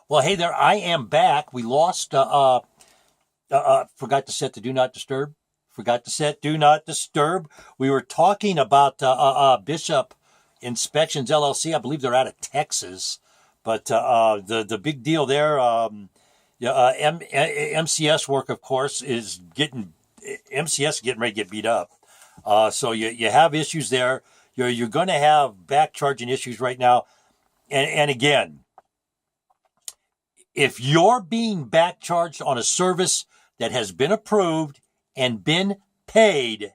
Well, hey there, I am back. We lost, forgot to set the do not disturb. Forgot to set do not disturb. We were talking about Bishop Inspections LLC. I believe they're out of Texas. But the big deal there, yeah, MCS work, of course, is getting ready to get beat up. So you have issues there. You're going to have back charging issues right now. And again, if you're being back charged on a service that has been approved and been paid,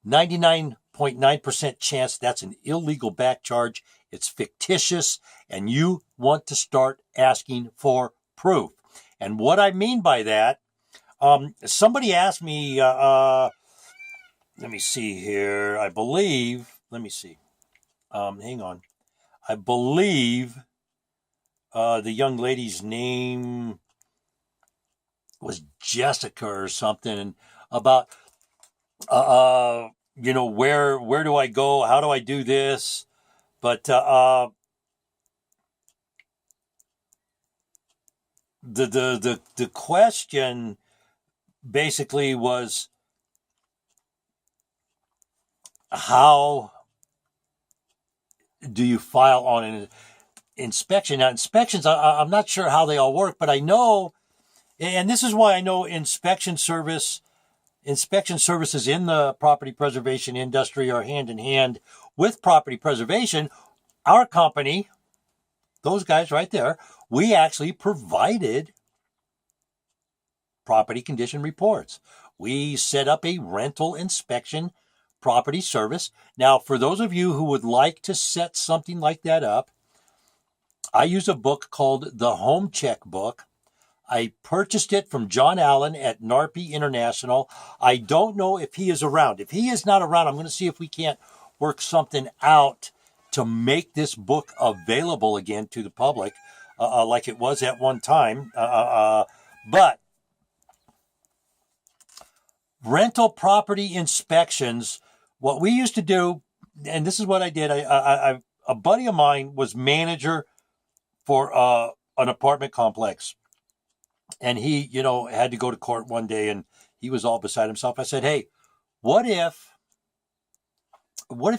99.9% chance that's an illegal back charge. It's fictitious, and you want to start asking for proof. And what I mean by that, somebody asked me, let me see here. Let me see. Hang on. I believe the young lady's name was Jessica or something, and about where do I go? How do I do this? But the question basically was, how do you file on an inspection? Now, inspections, I'm not sure how they all work, but I know, and this is why I know inspection services in the property preservation industry are hand in hand with property preservation. Our company, those guys right there, we actually provided property condition reports. We set up a rental inspection property service. Now, for those of you who would like to set something like that up, I use a book called The Home Check Book. I purchased it from John Allen at NARPE International. I don't know if he is around. If he is not around, I'm going to see if we can't work something out to make this book available again to the public, like it was at one time. But rental property inspections, what we used to do, and this is what I did. A buddy of mine was manager for an apartment complex. And he, had to go to court one day, and he was all beside himself. I said, hey, what if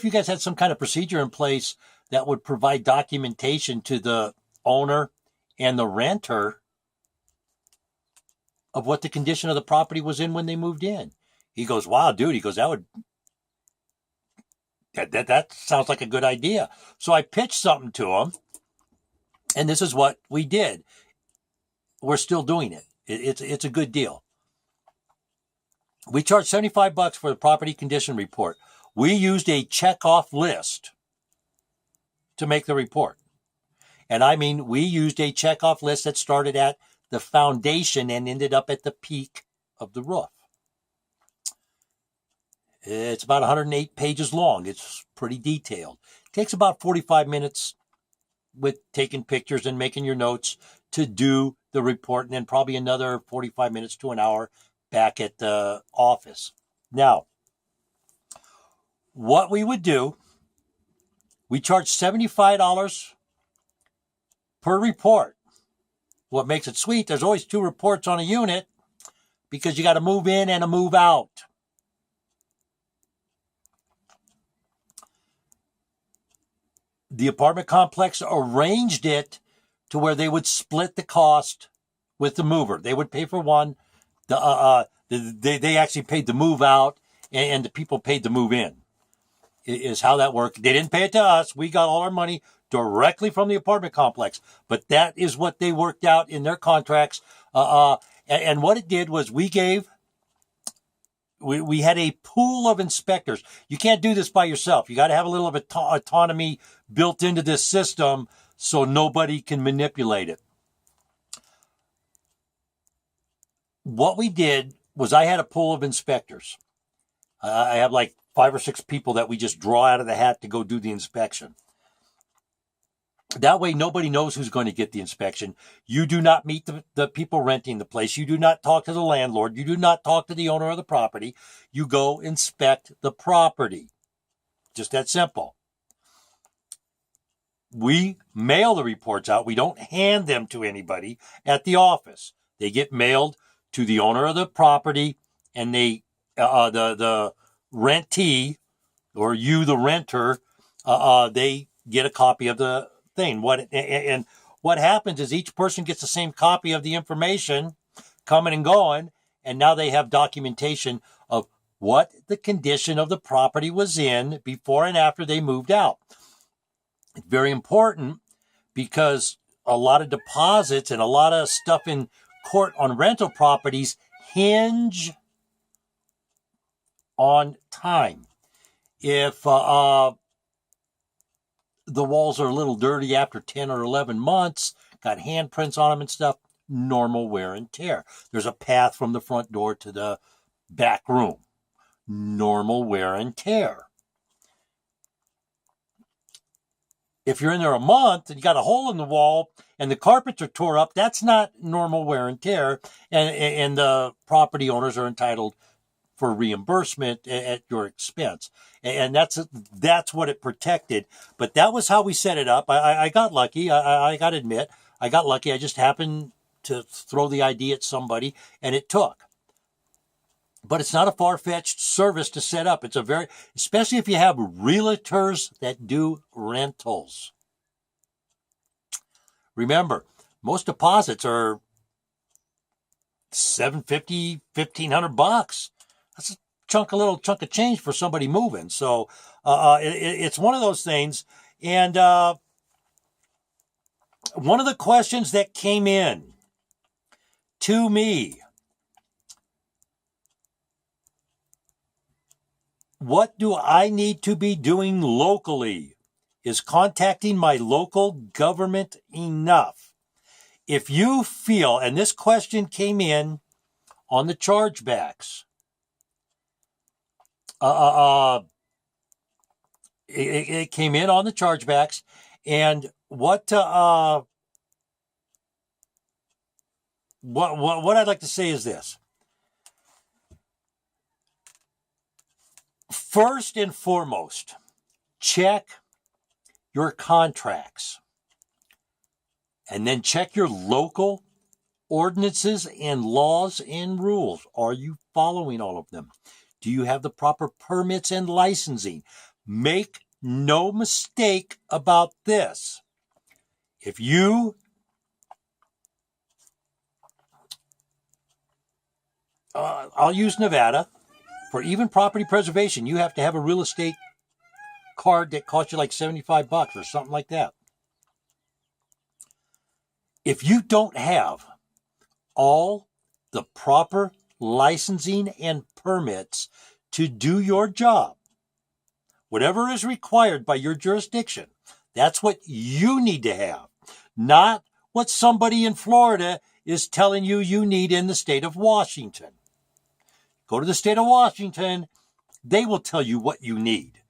you guys had some kind of procedure in place that would provide documentation to the owner and the renter of what the condition of the property was in when they moved in? He goes, wow, dude. He goes, that sounds like a good idea. So I pitched something to him, and this is what we did. We're still doing it. It's a good deal. We charged $75 for the property condition report. We used a checkoff list to make the report. And I mean, we used a checkoff list that started at the foundation and ended up at the peak of the roof. It's about 108 pages long. It's pretty detailed. It takes about 45 minutes with taking pictures and making your notes to do the report, and then probably another 45 minutes to an hour back at the office. Now, what we would do, we charge $75 per report. What makes it sweet, there's always 2 reports on a unit because you got a move in and a move out. The apartment complex arranged it to where they would split the cost with the mover. They would pay for one. They actually paid the move out, and the people paid the move in, is how that worked. They didn't pay it to us. We got all our money directly from the apartment complex. But that is what they worked out in their contracts. And what it did was we had a pool of inspectors. You can't do this by yourself. You got to have a little of autonomy built into this system so nobody can manipulate it. What we did was I had a pool of inspectors. I have like 5 or 6 people that we just draw out of the hat to go do the inspection. That way, nobody knows who's going to get the inspection. You do not meet the people renting the place. You do not talk to the landlord. You do not talk to the owner of the property. You go inspect the property. Just that simple. we mail the reports out. We don't hand them to anybody at the office. They get mailed to the owner of the property, and the rentee, or you, the renter, they get a copy of the thing. What happens is each person gets the same copy of the information coming and going, and now they have documentation of what the condition of the property was in before and after they moved out. It's very important because a lot of deposits and a lot of stuff in court on rental properties hinge on time. If the walls are a little dirty after 10 or 11 months, got handprints on them and stuff, normal wear and tear. There's a path from the front door to the back room, normal wear and tear. If you're in there a month and you got a hole in the wall and the carpets are tore up, that's not normal wear and tear, and the property owners are entitled for reimbursement at your expense. And that's what it protected. But that was how we set it up. I got lucky. I got to admit, I got lucky. I just happened to throw the idea at somebody, and it took. But it's not a far-fetched service to set up. It's especially if you have realtors that do rentals. Remember, most deposits are $750, $1,500. That's a little chunk of change for somebody moving. So it's one of those things. And one of the questions that came in to me, what do I need to be doing locally? Is contacting my local government enough? If you feel, and this question came in on the chargebacks, it came in on the chargebacks, and what I'd like to say is this. First and foremost, check your contracts, and then check your local ordinances and laws and rules. Are you following all of them? Do you have the proper permits and licensing? Make no mistake about this. If you I'll use Nevada. For even property preservation, you have to have a real estate card that costs you like $75 or something like that. If you don't have all the proper licensing and permits to do your job, whatever is required by your jurisdiction, that's what you need to have, not what somebody in Florida is telling you need in the state of Washington. Go to the state of Washington, they will tell you what you need,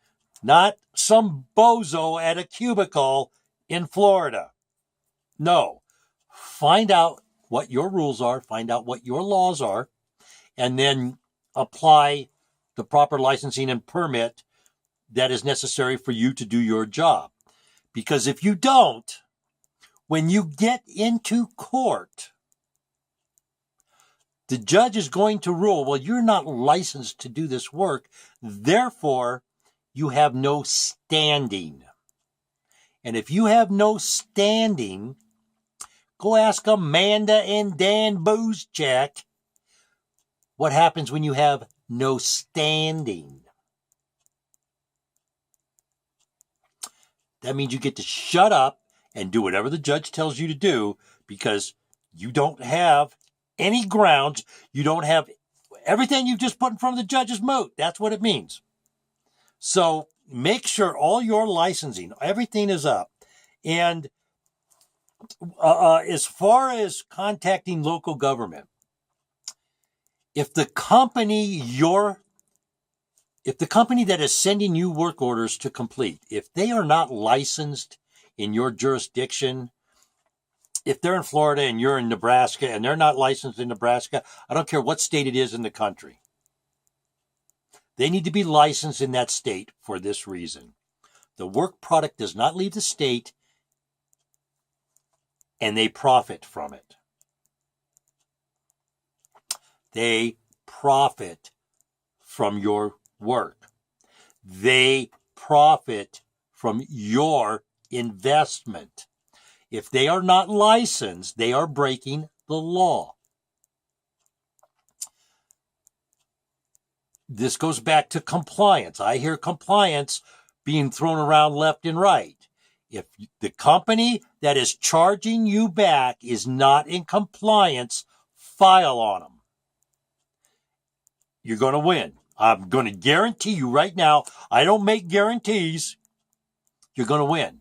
not some bozo at a cubicle in Florida. No, find out what your rules are, find out what your laws are, and then apply the proper licensing and permit that is necessary for you to do your job. Because if you don't, when you get into court, the judge is going to rule, well, you're not licensed to do this work, therefore, you have no standing. And if you have no standing, go ask Amanda and Dan Boozchak what happens when you have no standing. That means you get to shut up and do whatever the judge tells you to do because you don't have any grounds. You don't have everything you've just put in front of the judge is moot. That's what it means. So make sure all your licensing, everything is up. And as far as contacting local government, if the company that is sending you work orders to complete, if they are not licensed in your jurisdiction, if they're in Florida and you're in Nebraska and they're not licensed in Nebraska, I don't care what state it is in the country. They need to be licensed in that state for this reason. The work product does not leave the state and they profit from it. They profit from your work. They profit from your investment. If they are not licensed, they are breaking the law. This goes back to compliance. I hear compliance being thrown around left and right. If the company that is charging you back is not in compliance, file on them. You're going to win. I'm going to guarantee you right now, I don't make guarantees. You're going to win.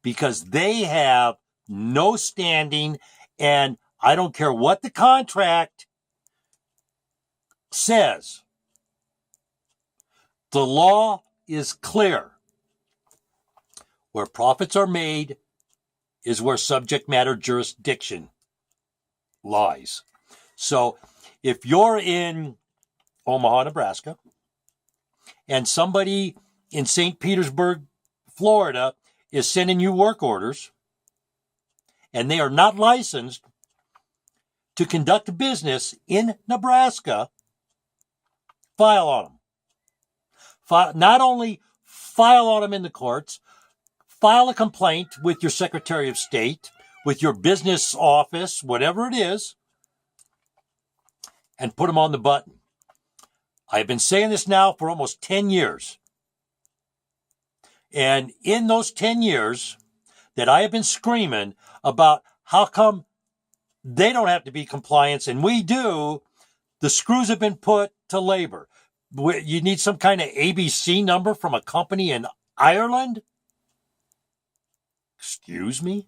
Because they have no standing, and I don't care what the contract says. The law is clear. Where profits are made is where subject matter jurisdiction lies. So if you're in Omaha, Nebraska, and somebody in St. Petersburg, Florida, is sending you work orders, and they are not licensed to conduct business in Nebraska, file on them. Not only file on them in the courts, file a complaint with your Secretary of State, with your business office, whatever it is, and put them on the button. I've been saying this now for almost 10 years. And in those 10 years that I have been screaming about how come they don't have to be compliant and we do, the screws have been put to labor. You need some kind of ABC number from a company in Ireland? Excuse me?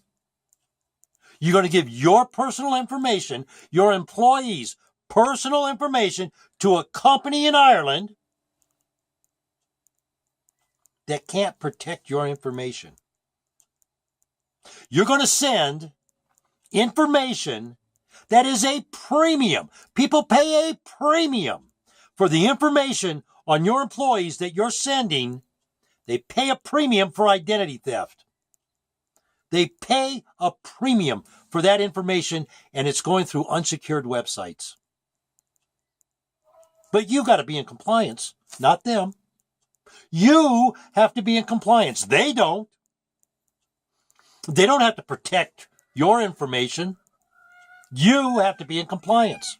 You're going to give your personal information, your employees' personal information to a company in Ireland that can't protect your information. You're going to send information that is a premium. People pay a premium for the information on your employees that you're sending. They pay a premium for identity theft. They pay a premium for that information, and it's going through unsecured websites. But you got to be in compliance, not them. You have to be in compliance. They don't. They don't have to protect your information. You have to be in compliance.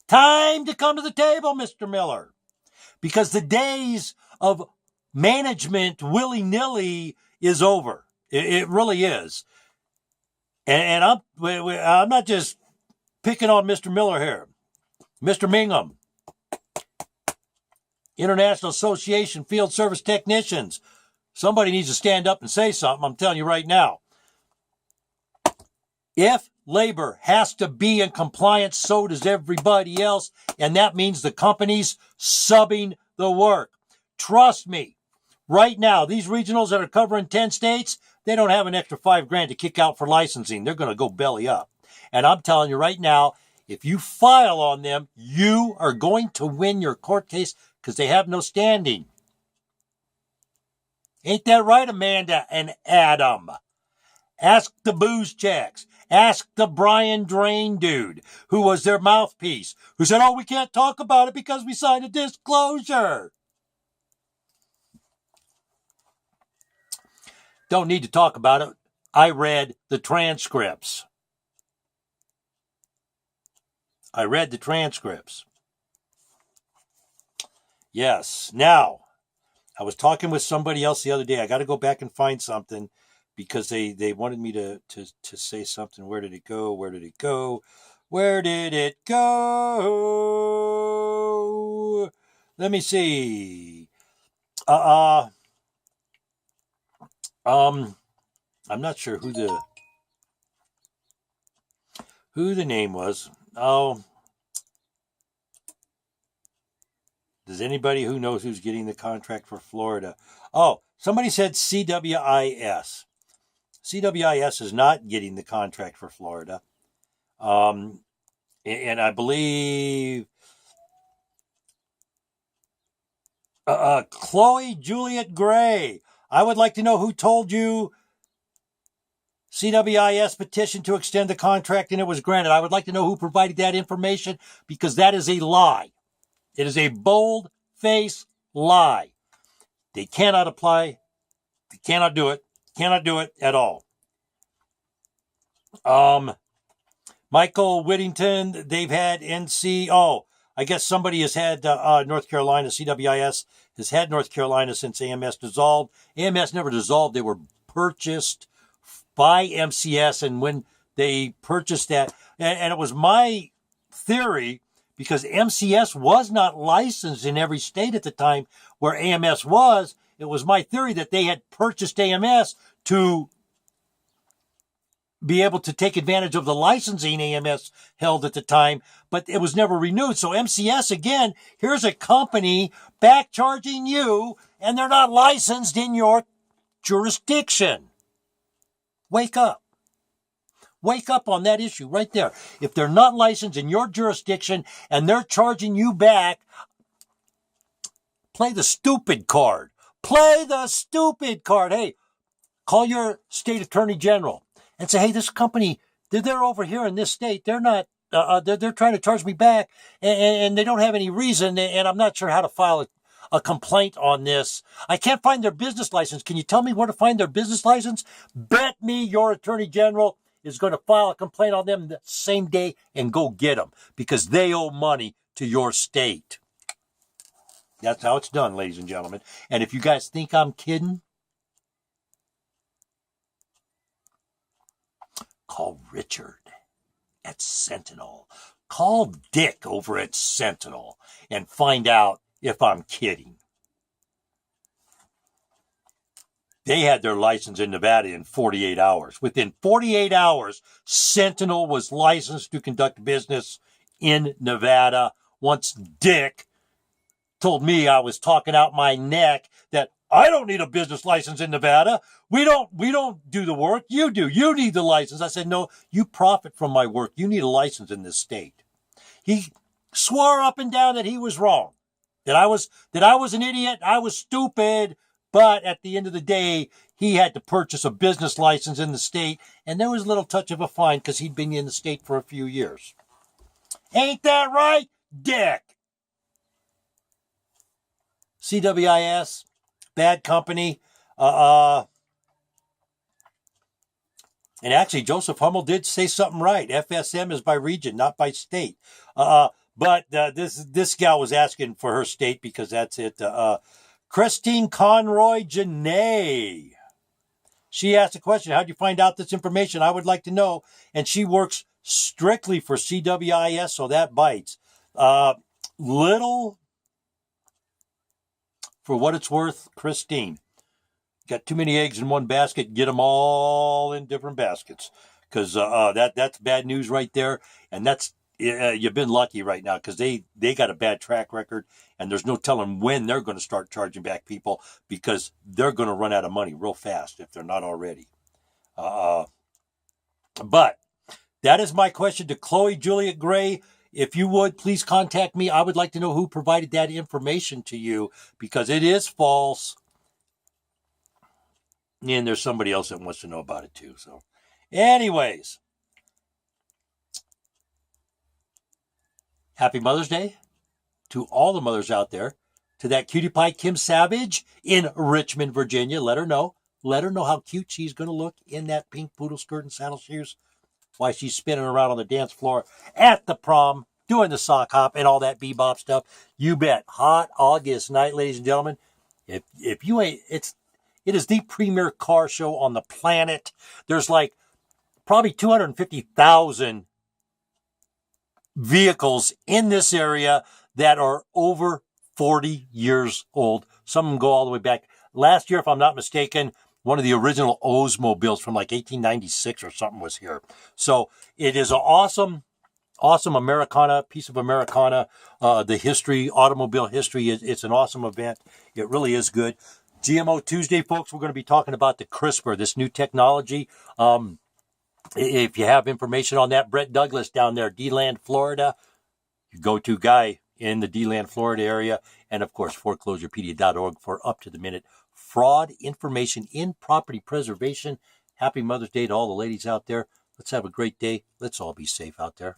Time to come to the table, Mr. Miller, because the days of management willy-nilly is over. It really is. And I'm not just picking on Mr. Miller here. Mr. Mingham, International Association Field Service Technicians. Somebody needs to stand up and say something. I'm telling you right now. If labor has to be in compliance, so does everybody else. And that means the company's subbing the work. Trust me, right now, these regionals that are covering 10 states, they don't have an extra $5,000 to kick out for licensing. They're going to go belly up. And I'm telling you right now, if you file on them, you are going to win your court case because they have no standing. Ain't that right, Amanda and Adam? Ask the booze checks. Ask the Brian Drain dude, who was their mouthpiece, who said, oh, we can't talk about it because we signed a disclosure. Don't need to talk about it. I read the transcripts. Yes. Now, I was talking with somebody else the other day. I got to go back and find something because they wanted me to say something. Where did it go? Where did it go? Let me see. I'm not sure who the name was. Oh, does anybody who knows who's getting the contract for Florida? Oh, somebody said CWIS. CWIS is not getting the contract for Florida. And I believe Chloe Juliet Gray. I would like to know who told you CWIS petitioned to extend the contract and it was granted. I would like to know who provided that information because that is a lie. It is a bold-faced lie. They cannot apply. They cannot do it. Cannot do it at all. Michael Whittington, they've had NC. Oh, I guess somebody has had North Carolina. CWIS has had North Carolina since AMS dissolved. AMS never dissolved. They were purchased by MCS, and when they purchased that, and it was my theory, because MCS was not licensed in every state at the time where AMS was, it was my theory that they had purchased AMS to be able to take advantage of the licensing AMS held at the time, but it was never renewed. So MCS, again, here's a company back charging you, and they're not licensed in your jurisdiction. Wake up. Wake up on that issue right there. If they're not licensed in your jurisdiction and they're charging you back, play the stupid card. Play the stupid card. Hey, call your state attorney general and say, hey, this company, they're over here in this state. They're not, they're trying to charge me back and they don't have any reason. And I'm not sure how to file a complaint on this. I can't find their business license. Can you tell me where to find their business license? Bet me your attorney general is going to file a complaint on them the same day and go get them because they owe money to your state. That's how it's done, ladies and gentlemen. And if you guys think I'm kidding, call Richard at Sentinel. Call Dick over at Sentinel and find out if I'm kidding. They had their license in Nevada in 48 hours. Within 48 hours, Sentinel was licensed to conduct business in Nevada. Once Dick told me I was talking out my neck that I don't need a business license in Nevada. We don't do the work. You do. You need the license. I said, no, you profit from my work. You need a license in this state. He swore up and down that he was wrong. That I was an idiot. I was stupid. But at the end of the day, he had to purchase a business license in the state. And there was a little touch of a fine because he'd been in the state for a few years. Ain't that right, Dick? CWIS, bad company. And actually, Joseph Hummel did say something right. FSM is by region, not by state. But this gal was asking for her state because that's it. Christine Conroy Janae. She asked a question, how'd you find out this information? I would like to know. And she works strictly for CWIS, so that bites. Little, for what it's worth, Christine. Got too many eggs in one basket, get them all in different baskets. Because that's bad news right there. And that's you've been lucky right now because they got a bad track record. And there's no telling when they're going to start charging back people because they're going to run out of money real fast if they're not already. But that is my question to Chloe Juliet Gray. If you would, please contact me. I would like to know who provided that information to you because it is false. And there's somebody else that wants to know about it too. So anyways, happy Mother's Day to all the mothers out there. To that cutie pie Kim Savage in Richmond, Virginia. Let her know how cute she's going to look in that pink poodle skirt and saddle shoes while she's spinning around on the dance floor at the prom, doing the sock hop and all that bebop stuff. You bet. Hot August night, ladies and gentlemen. If you ain't, it is the premier car show on the planet. There's like probably 250,000 vehicles in this area that are over 40 years old. Some of them go all the way back. Last year, if I'm not mistaken, one of the original Oldsmobiles from like 1896 or something was here. So it is an awesome Americana, piece of Americana. The history, automobile history, it's an awesome event. It really is good. GMO Tuesday, folks, we're going to be talking about the CRISPR, this new technology. If you have information on that, Brett Douglas down there, DeLand, Florida, your go-to guy in the DeLand, Florida area. And, of course, foreclosurepedia.org for up-to-the-minute fraud information in property preservation. Happy Mother's Day to all the ladies out there. Let's have a great day. Let's all be safe out there.